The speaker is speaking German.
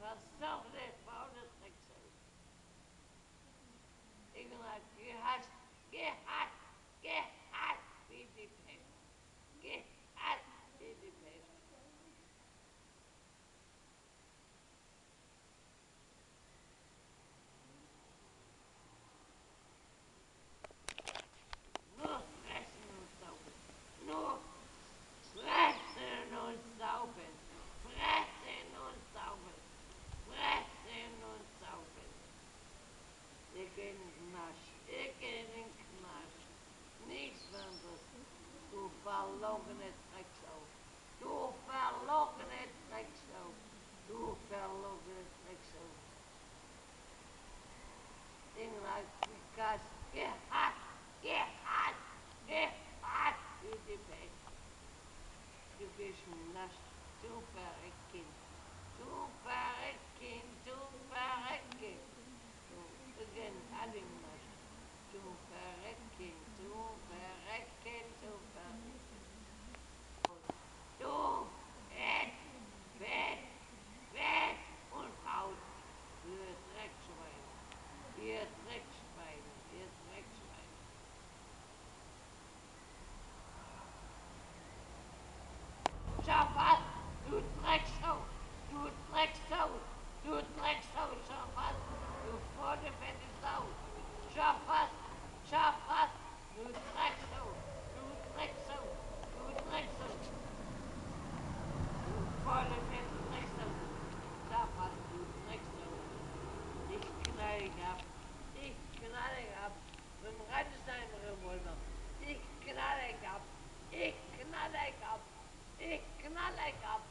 verstoffene faule Drecksau. Irgendwann gehasst, wie die Pest. Gehasst wie die Pest. Nur fressen und saufen. Nur fressen und saufen. Fressen und saufen. Fressen und saufen. Ich in den Knast. Ich in den Knast. Nichts anderes. Du verlogene Drecksau. Du verlogene Drecksau. Du verlogene Drecksau. Irgendwann Gas. Gehasst, wie die Pest. Du bist nass, du verreckt Kind. Du verreckt Kind, du verreckt Kind. Du beginn alle nass. Du verreckt Kind, du verreckt Kind, du verreckt Kind. Du, Fett und Haut. Ihr Dreckschwein, ihr Dreckschwein, ihr Dreckschwein. Schaffer, du Drecksau, du Drecksau, du Drecksau, Schaffer, du volle fette Sau. Schaffer, Schaffer, du Drecksau, du Drecksau, du Drecksau, du volle fette Drecksau. Schaffer, du Drecksau. Ich knall dich ab, ich knall dich ab, mit dem Reinstein-Revolver. Ich knall dich ab, ich knall dich ab. Ich knall dich ab.